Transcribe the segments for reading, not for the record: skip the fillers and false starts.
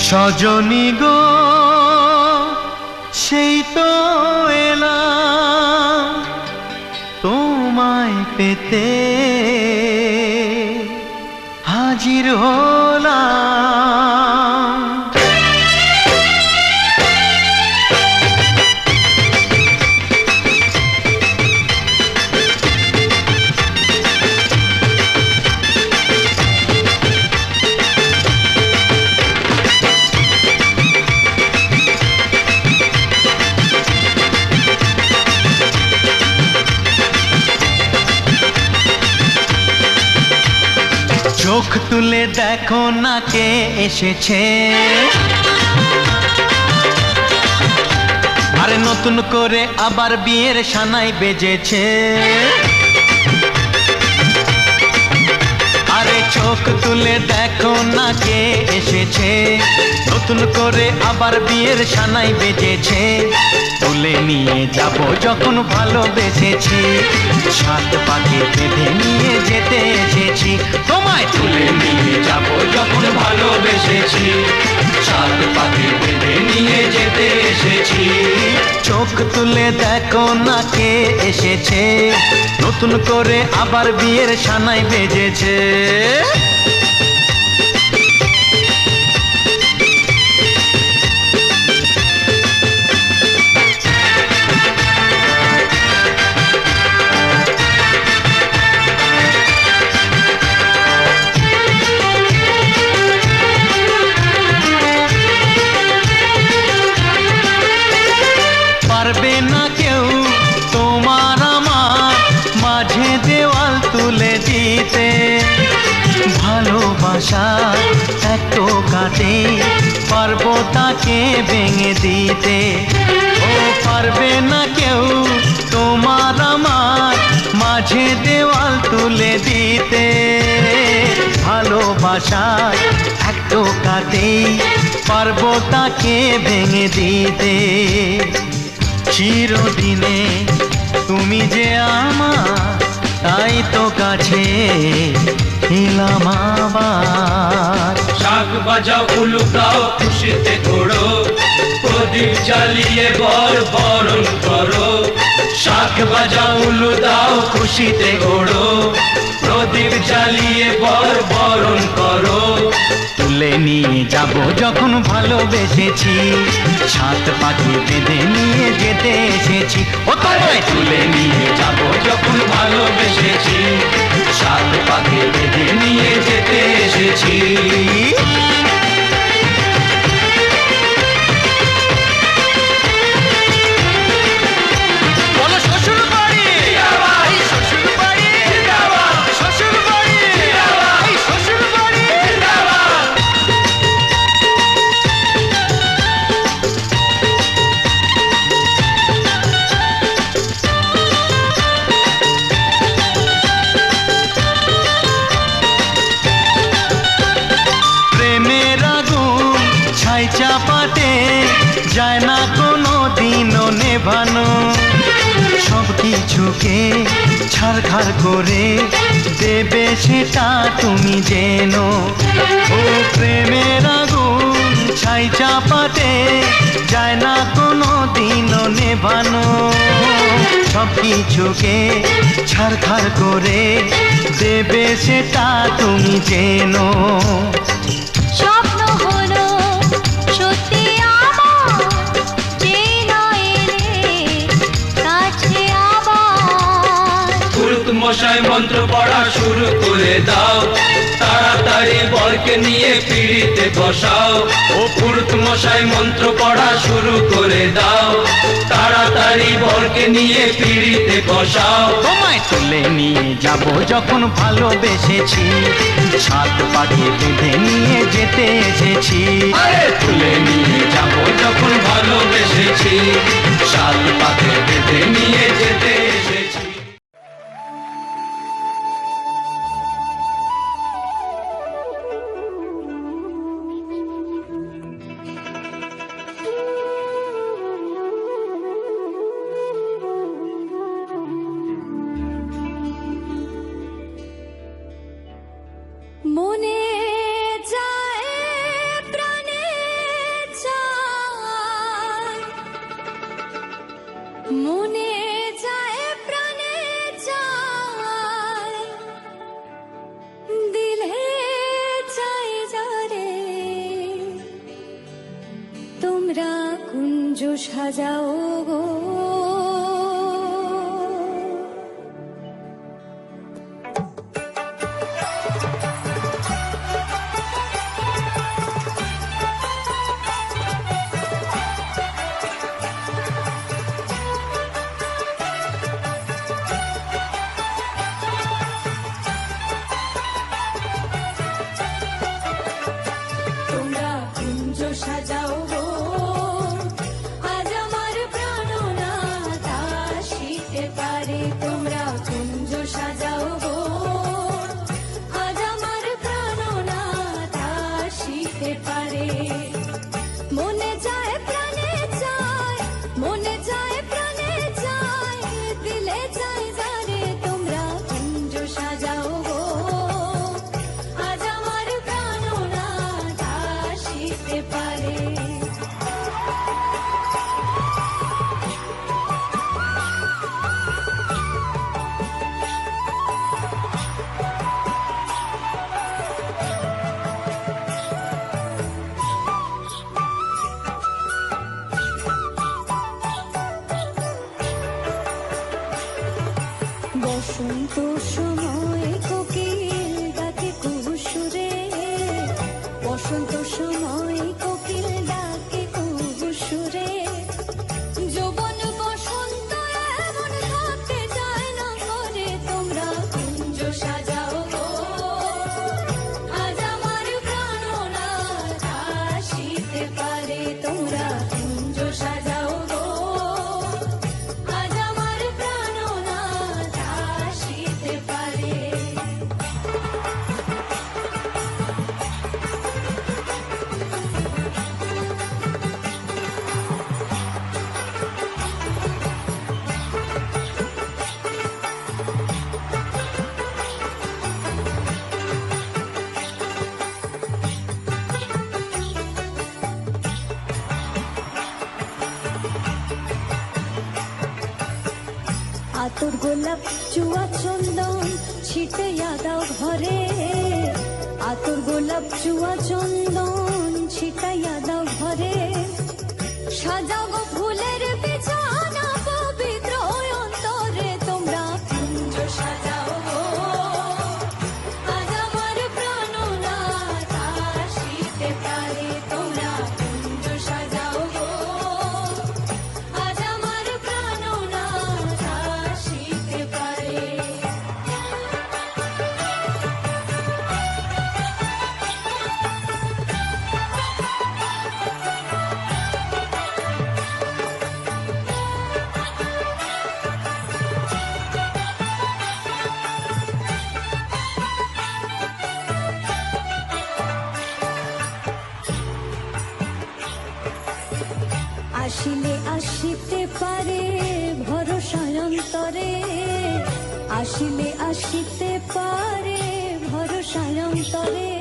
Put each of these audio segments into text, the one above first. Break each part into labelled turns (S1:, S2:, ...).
S1: সজনী গো সেই তো এলাম তোমায় পেতে হাজির হলাম। চোখ তুলে দেখো না কে এসেছে, আরে নতুন করে আবার বিয়ের সানাই বেজেছে। আরে চোখ তুলে দেখো না কে এসেছে, নতুন করে আবার বিয়ের সানাই বেজেছে। তুলে নিয়ে যাব যখন ভালোবেসেছি, সাত পাকে বেঁধে নিয়ে যেতে এসেছি। তোমায় তুলে নিয়ে যাব যখন ভালোবেসেছি, সাত পাকে বেঁধে নিয়ে যেতে এসেছি। চোখ তুলে দেখো না কে এসেছে, নতুন করে আবার বিয়ের সানাই বেজেছে। পারবে না কেউ তোমার আমার মাঝে দেওয়াল তুলে দিতে, ভালোবাসা এত কাটে পারবো তাকে ভেঙে দিতে। ও পারবে না কেউ তোমার আমার মাঝে দেওয়াল তুলে দিতে, ভালোবাসা এত কাটে পারবো তাকে ভেঙে দিতে। চিরদিনে তুমি যে আমার, তাই তো কাছে এলাম আবার।
S2: শাক বাজাও উলুকাও খুশিতে ঘোড়ো, প্রদীপ জ্বালিয়ে বরণ করো। শাক বাজাও উলু দাও খুশিতে ঘোড়ো, প্রদীপ জ্বালিয়ে বরণ করো।
S1: তুলে নিয়ে যাব যখন ভালোবেসেছি, সাত পাখি বেঁধে নিয়ে যেতে এসেছি। ও তোমায়
S2: তুলে নিয়ে যাব যখন ভালোবেসেছি, সাত পাখি বেঁধে নিয়ে যেতে এসেছি।
S1: চাপাতে যায় না কোনো দিনও নেভানো, সব কিছুকে ছারখার করে দেবে সেটা তুমি জেনো। ও প্রেমের আগুন ছাই চাপাতে যায় না কোনো দিনও নেভানো, সব কিছুকে ছারখার করে দেবে সেটা তুমি জেনো।
S2: মশাই মন্ত্র পড়া শুরু করে দাও, তাড়াতাড়ি বরকে নিয়ে পিড়িতে বসাও। ও পুরুত মশাই মন্ত্র পড়া শুরু করে দাও, তাড়াতাড়ি বরকে নিয়ে পিড়িতে বসাও।
S1: তোমায় তুলে নিয়ে যাব যখন ভালোবেসেছি, সাত পাখি বেঁধে নিয়ে যেতে এসেছি।
S2: তুলে নিয়ে যাব যখন ভালোবেসেছি, সাত পাখি বেঁধে নিয়ে যেতে এসেছি।
S3: মনে যায় প্রাণে তোমরা কুঞ্জ সাজাও গো, তোমরা কুঞ্জ সাজাও গো, আজ আমার প্রাণনাথ আসিতে পারে। তোমরা কুঞ্জ সাজাও গো, আজ আমার প্রাণনাথ আসিতে পারে। মনে যায় প্রাণে চায়, মনে যায় প্রাণে চায়, দিলে চায় যারে। তোমরা কুঞ্জ সাজাও গো, আজ আমার প্রাণনাথ আসিতে পারে। বসন্ত সময় কোকিল ডাকে কুহুসুরে, বসন্ত সময় কোকিল ডাকে কুহুসুরে। যৌবন বসন্ত এমন থাকতে চায় না করে। তোমরা কুঞ্জ সাজাও গো, আজ আমার প্রাণনাথ আসিতে পারে। তোমরা কুঞ্জ সাজাও গো, আজ আমার প্রাণনাথ আসিতে পারে। আতর গোলাপ চুয়া চন্দন ছিটাইয়া দাও ঘরে, আতর গোলাপ চুয়া চন্দন ছিটাইয়া দাও ঘরে। সাজাও গো ফুলের বিছানা পবিত্র অন্তরে। তোমরা কুঞ্জ সাজাও গো, আজ আমার প্রাণনাথ আসিতে পারে। তোমরা কুঞ্জ সাজাও গো, আজ আমার প্রাণনাথ আসিতে পারে। আসিলে আসিতে পারে ভরসা অন্তরে, আসিলে আসিতে পারে ভরসা অন্তরে।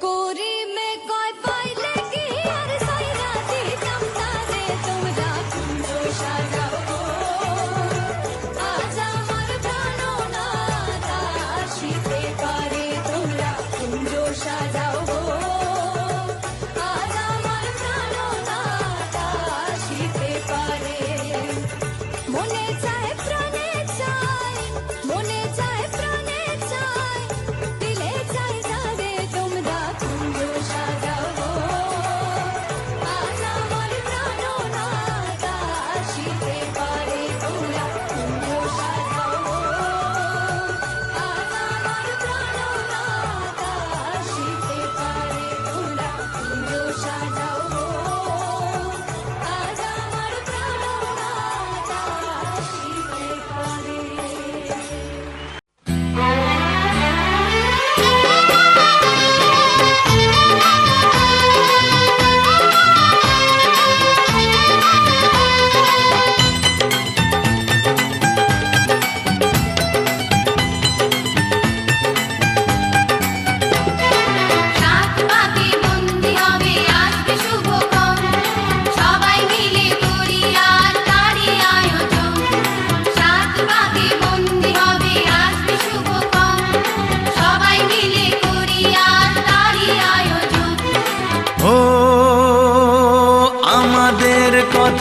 S3: করিমে কয় পাইলে কি আর সাইরা দিতাম তারে। তোমরা কুঞ্জ সাজাও গো, আজ আমার প্রাণনাথ আসিতে পারে। তোমরা কুঞ্জ সাজাও গো, আজ আমার প্রাণনাথ আসিতে পারে। মনে চায় প্রাণে চায়, মনে চায় প্রাণে চায়, দিলে চায় যারে।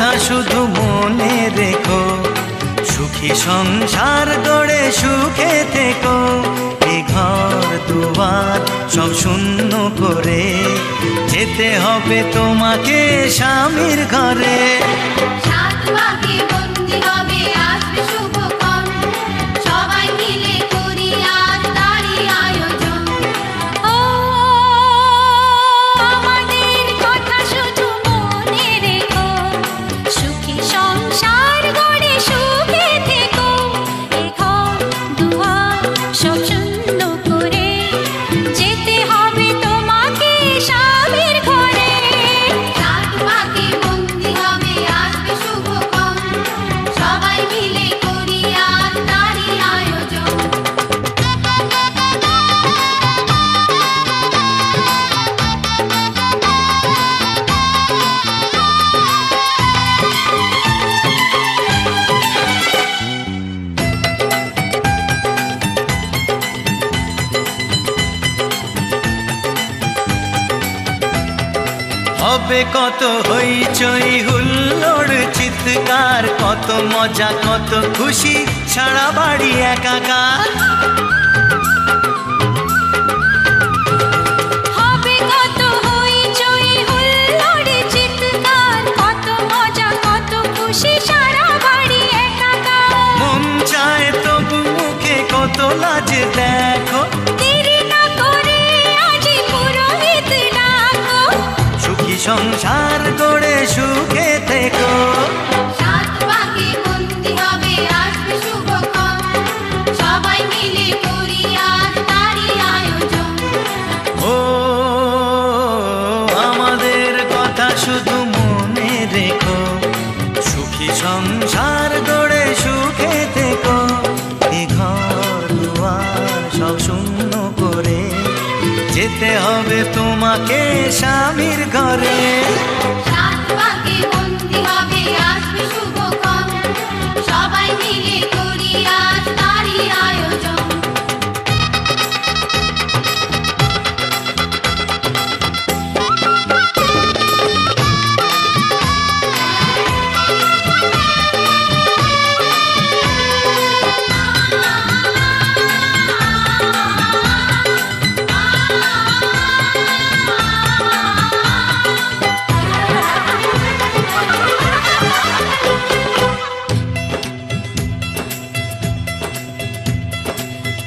S1: কথা শুধু মনে রেখো, সুখী সংসার গড়ে সুখে থেকো। এ ঘর দুয়ার সব শূন্য করে যেতে হবে তোমাকে স্বামীর ঘরে।
S4: সাত পাকে বন্দি হবে আসবে শুভক্ষণ, সবাই মিলে করি আজ তারই আয়োজন।
S3: ও আমাদের কথা শুধু মনে রেখো, সুখী সংসার গড়ে সুখে থেকো। এ ঘর দুয়ার সব শূন্য করে যেতে হবে তোমাকে স্বামীর ঘরে।
S4: সাত পাকে বন্দি হবে আসবে শুভক্ষণ, সবাই মিলে করি আজ তারই আয়োজন।
S1: হবে কত হইচই হুল্লোড় চিৎকার, কত মজা কত খুশি সারা বাড়ি একাকার।
S3: হবে কত হইচই হুল্লোড় চিৎকার, কত মজা কত খুশি সারা বাড়ি একাকার।
S1: মন চায় তবু মুখে কত লাজ দেখো,
S3: দেরি না করে আজই পুরোহিত ডাকো।
S1: সুখী সংসার গড়ে সুখে থেকো।
S4: সাত পাকে বন্দি হবে আসবে শুভক্ষণ, সবাই মিলে করি আজ তারই আয়োজন।
S1: ও আমাদের কথা শুধু মনে রেখো, সুখী সংসার গড়ে সুখে থেকো। এ ঘর দুয়ার সব শূন্য করে যেতে হবে তোমাকে স্বামীর ঘরে।
S4: সাত পাকে বন্দি হবে আসবে শুভক্ষণ, সবাই মিলে করি আজ তারই আয়োজন।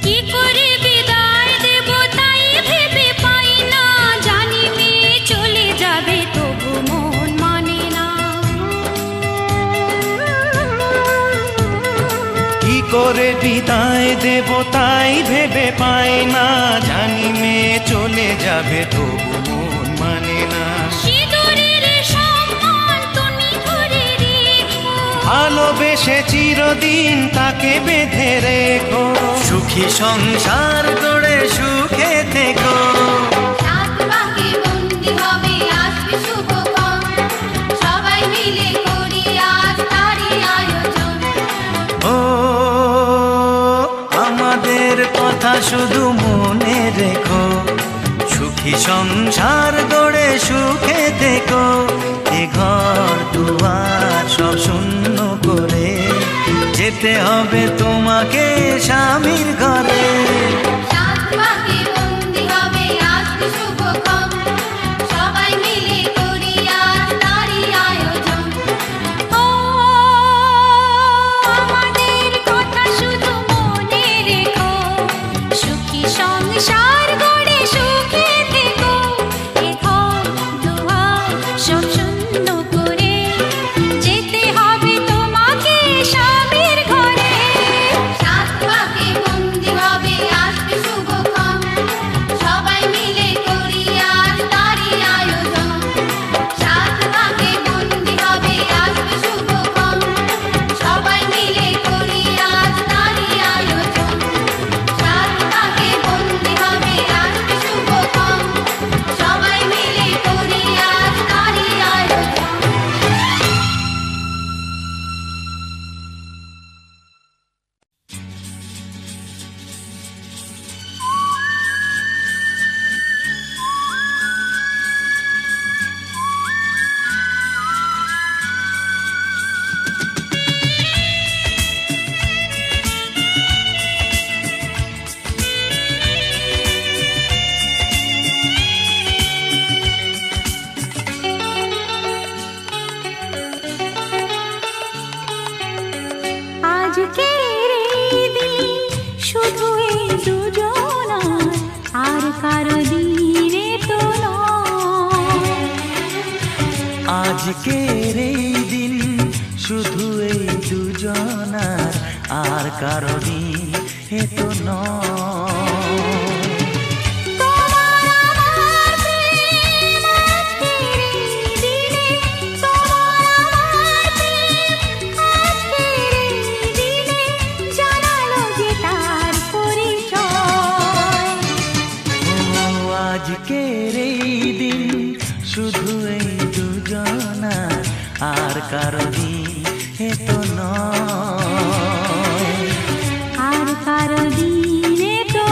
S3: কি করে বিদায় দেব তাই ভেবে পাই না, জানি মেয়ে চলে যাবে তবু মন মানে না।
S1: কি করে বিদায় দেব তাই ভেবে পাই না, জানি মেয়ে চলে যাবে তবু মন মানে না।
S3: সিঁদুরের সম্মান তুমি ধরে রেখো,
S1: ভালোবেসে চিরদিন তাকে বেঁধে রেখো, সুখী সংসার গড়ে সুখে থেকো।
S4: সাত পাকে বন্দি হবে আসবে শুভক্ষণ, সবাই মিলে করি আজ তারই আয়োজন।
S1: ও আমাদের কথা শুধু মনে রেখো, সুখী সংসার গড়ে সুখে থেকো। এ ঘর দুয়ার সব শূন্য করে যেতে হবে তোমাকে স্বামীর ঘরে।
S4: সাত পাকে বন্দি হবে আসবে শুভক্ষণ, সবাই মিলে করি আজ তারই আয়োজন।
S3: ও আমাদের কথা শুধু মনে রেখো, সুখী সংসার গড়ে সুখে থেকো। এ ঘর দুয়ার সব শূন্য করে যেতে হবে তোমাকে স্বামীর ঘরে।
S1: আজকের এই দিন শুধু এই দুজনার, আর কারণই এতো নয়। আজকের এই দিন শুধু এই দুজনার, আর কারণই এতো নয়,
S3: আর কারো দিনে তো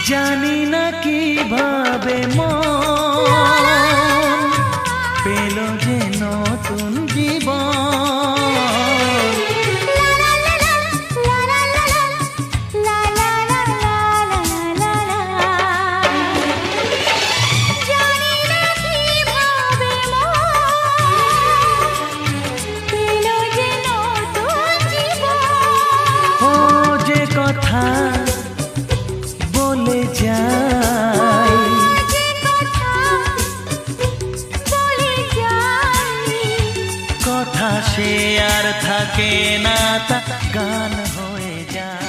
S1: জানি না কিভাবে মন পেল যে নতুন জীবন। ও যে কথা বলে যায়, কথা সে আর থাকে না, তা গান হয়ে যায়।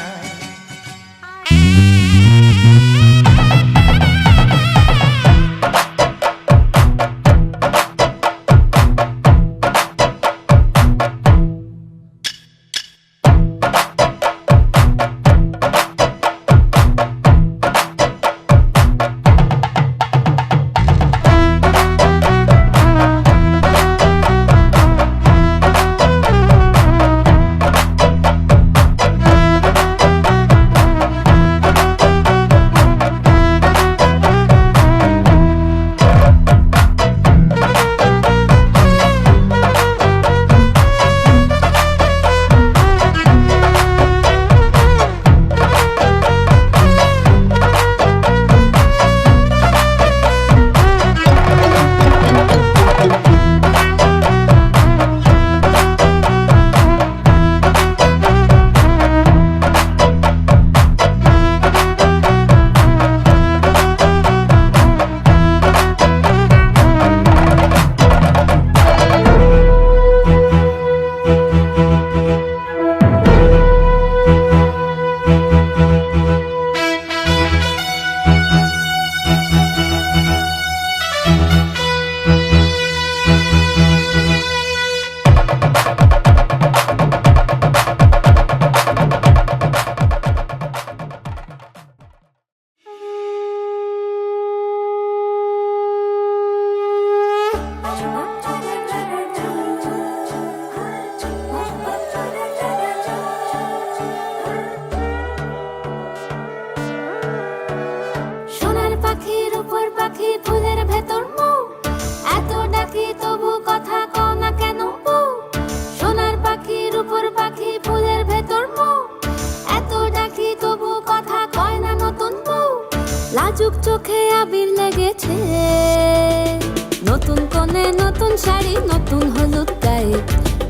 S5: লাজুক চোখে আবির লেগেছে, নতুন কোণে নতুন শাড়ি নতুন হলুদ গায়ে,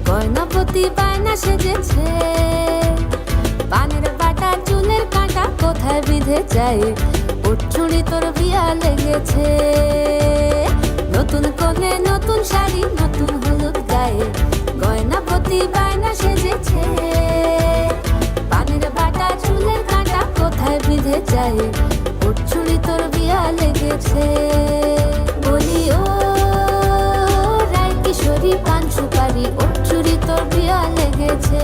S5: গয়নাপতি বায়না সেজেছে। পানের বাটা চুলের কাঁটা কোথায় বিঁধে যায়, ওর চুড়ি তোর বিয়া লেগেছে। নতুন কোণে নতুন শাড়ি নতুন হলুদ গায়ে, গয়নাপতি বায়না সেজেছে। পানের বাটা চুলের কাঁটা কোথায় বিঁধে যায়, ওর চুড়ি তোর বিয়া লেগেছে। বলি ও রায় কিশোরী পান সুপারি, ওর চুড়ি তোর বিয়া লেগেছে।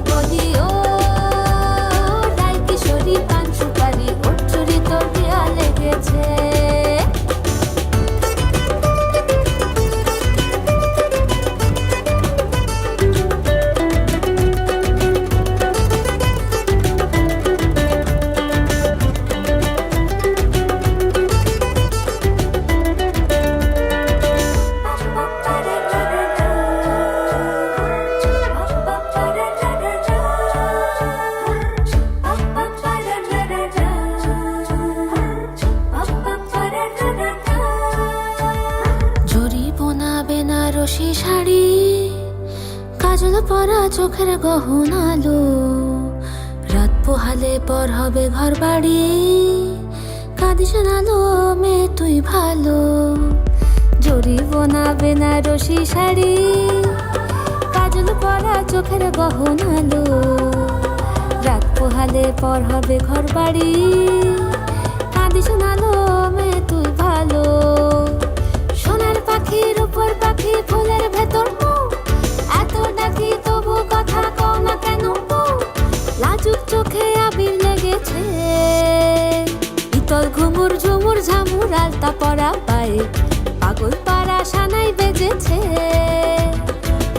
S5: বলি ও রায় কিশোরী পান সুপারি, ওর চুড়ি তোর বিয়া লেগেছে। পরা চোখের গহনালো, রাত পোহালে পর হবে ঘর বাড়ি। কাঁদিস না লো মেয়ে তুই ভালো, জড়িব না বেনারসি শাড়ি। কাজল পরা চোখের গহনালো, রাত পোহালে পর হবে ঘর বাড়ি। কাঁদিস না লো মেয়ে তুই ভালো, সোনার পাখির উপর পাখি ফুলের ভেতর মৌ। এত ডাকি তবু কথা কও না কেন বউ? লাজুক চোখে আবির লেগেছে, ইতল ঘুমুর ঝুমুর ঝামুর আলতা পরা পায়ে। পাগল পাড়া সানাই বেজেছে,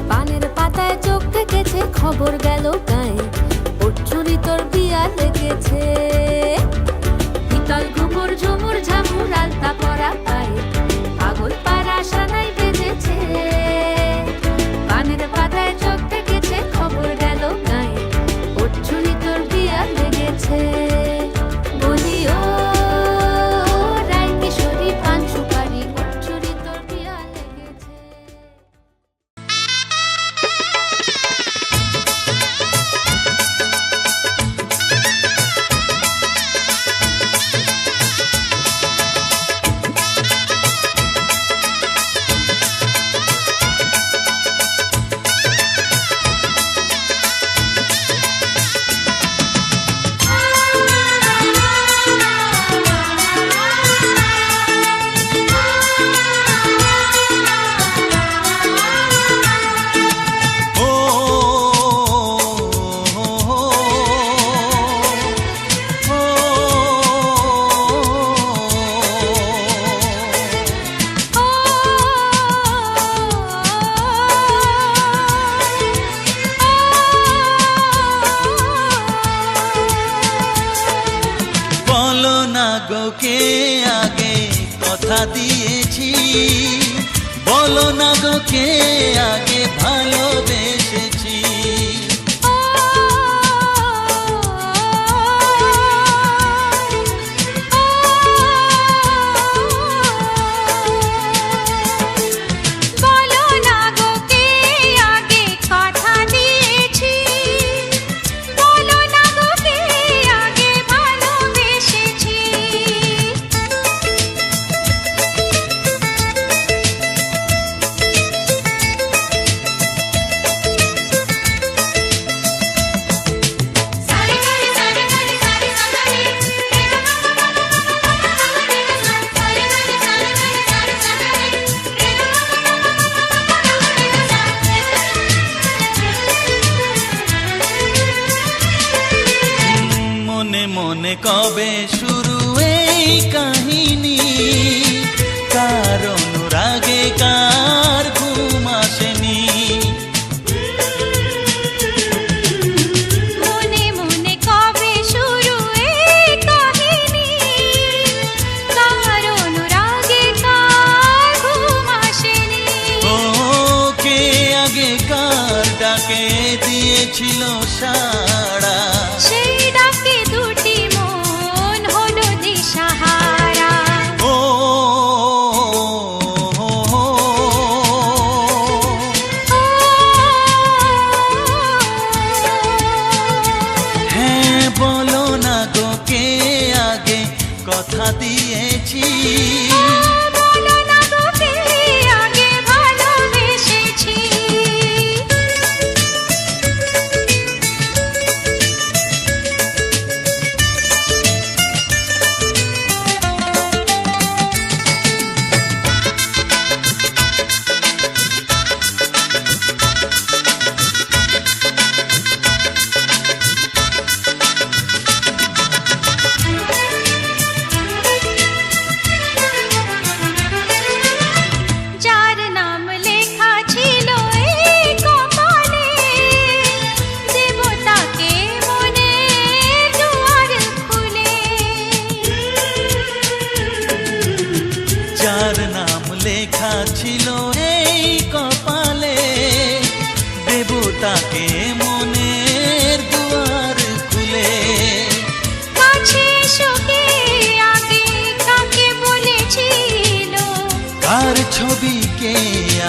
S5: পানের পাতায় চোখ থেকেছে, খবর গেল গায়ে। ওর চুরি তোর বিয়া লেগেছে, ইতল ঘুমুর ঝুমুর ঝামুর আলতা পরা পায়ে। পাগল পাড়া সানাই বেজেছে, পানের পাতায় চোখ থেকেছে, খবর গেল গায়ে। ওর চুরি তোর বিয়া লেগেছে। বলি ও রায় কিশোরী পান সুপারি, ওর চুরি তোর বিয়া লেগেছে।
S1: বলো না গো কে আগে কথা দিয়েছি, বলো না গো কে আগে ভালোবেসেছি।
S3: বলো না গো কে আগে কথা দিয়েছি, বলো না গো কে আগে ভালোবেসেছি।
S1: মনে মনে কবে শুরু এই কাহিনী, কার অনুরাগে কার ঘুম আসেনি।
S3: মনে মনে কবে শুরু এই কাহিনী, কার অনুরাগে কার ঘুম আসেনি।
S1: ও কে আগে কার ডাকে দিয়েছিল সাড়া,
S3: সেই ডাকে দুটি মন হলো দিশাহারা।
S1: ও হ্যাঁ বলো না গো কে আগে কথা দিয়েছি,
S3: বলো না গো কে আগে ভালোবেসেছি। যার নাম লেখা ছিল এই কপালে, দেবতাকে মনে দুয়ার খুলে।
S1: যার নাম লেখা ছিল এই কপালে, দেবতাকে মনের দুয়ার খুলে।
S3: কাছে এসো কে আগে কাকে বলেছিল,
S1: কার ছবি কে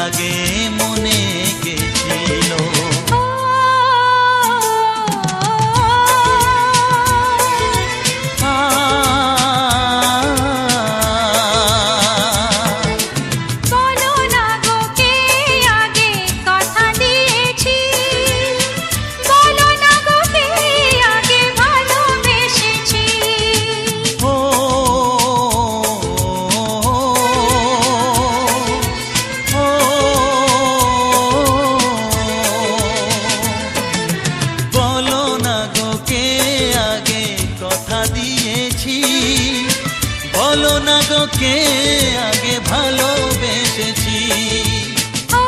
S1: আগে মনে গেছিল।
S3: ও
S1: বলো না গো কে আগে ভালোবেসেছি। ও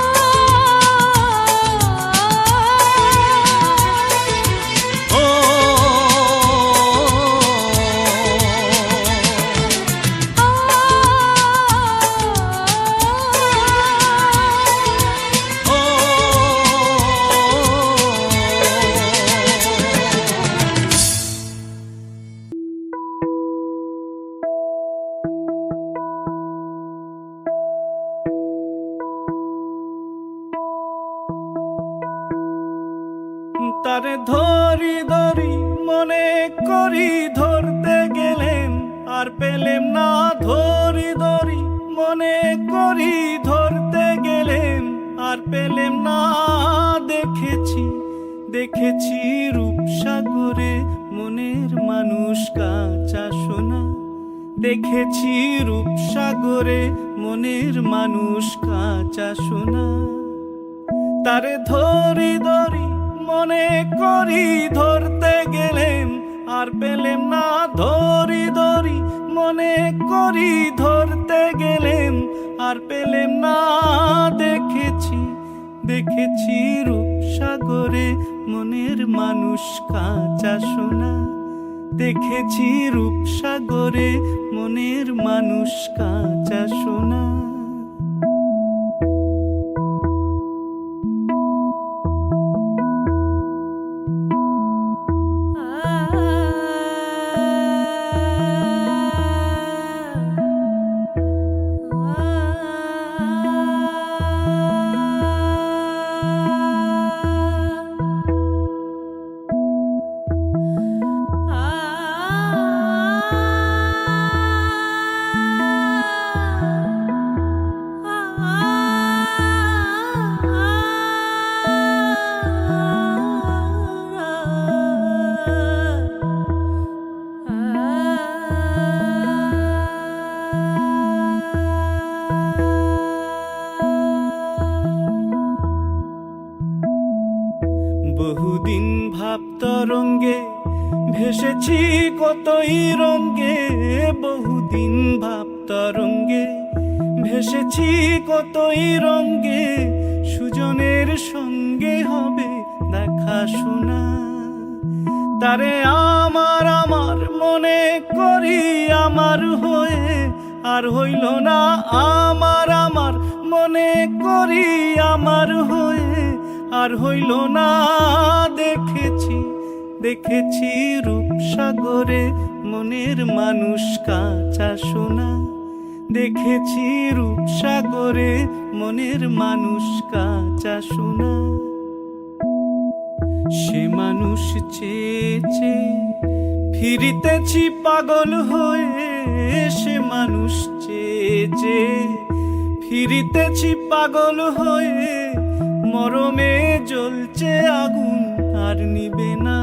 S6: তারে ধরি ধরি মনে করি ধরতে গেলেন আর পেলেম না, ধরি ধরি মনে করি ধরতে গেলেন আর পেলেম না। দেখেছি দেখেছি রূপসাগরে মনের মানুষ কাঁচা সোনা, দেখেছি রূপসাগরে মনের মানুষ কাঁচা সোনা। তারে ধরি ধরি মনে করি ধরতে গেলেন আর পেলেম না, ধরি ধরি মনে করি ধরতে গেলেন আর পেলেম না। দেখেছি দেখেছি রূপসাগরে মনের মানুষ কাঁচা সোনা, দেখেছি রূপসাগরে মনের মানুষ কাঁচা সোনা। বহুদিন ভাব তরঙ্গে ভেসেছি কতই রঙ্গে, বহুদিন ভাব তরঙ্গে ভেসেছি কতই রঙ্গে। সুজনের সঙ্গে হবে দেখা শোনা, তারে আমার আমার মনে করি আমার হয়ে আর হইল না। আমার আমার মনে করি আমার হয়ে আর হইল না। দেখেছি দেখেছি রূপসাগরে মনের মানুষ কাঁচা সোনা, দেখেছি রূপসাগরে মনের মানুষ কাঁচা সোনা। সে মানুষ চেয়ে চেয়ে ফিরিতেছি পাগল হয়ে, সে মানুষ চেয়ে চেয়ে ফিরিতেছি পাগল হয়ে। মরমে জ্বলছে আগুন আর নিবে না,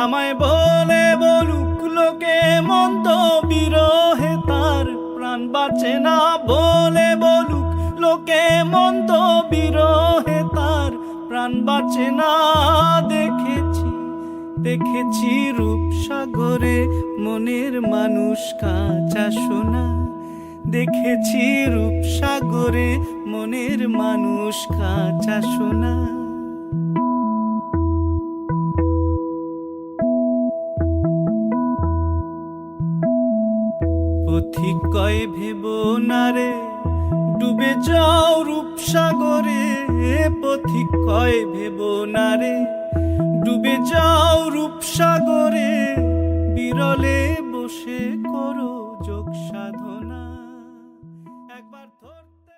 S6: আমায় বলে বলুক লোকে মন্দ বিরহে তার প্রাণ বাঁচে না। বলে বলুক লোকে মন্দ বিরহে তার প্রাণ বাঁচে না। দেখেছি দেখেছি রূপসাগরে মনের মানুষ কাঁচা সোনা, দেখেছি রূপসাগরে মনের মানুষ কাঁচা সোনা। পথিক কয় ভেব না রে ডুবে যাও রূপসাগরে, পথিক কয় ভেব না রে ডুবে যাও রূপসাগরে। বিরলে বসে করো যোগ সাধনা, একবার ধরতে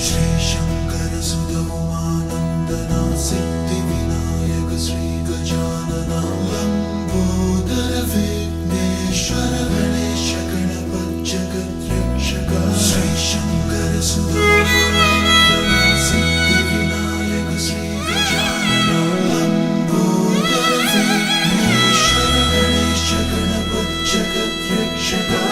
S7: श्री शंकर सुत उमानंदना सिद्धि विनायक श्री गजानना लंबोदर विघ्नेश्वर गणेश गणपति Shaka.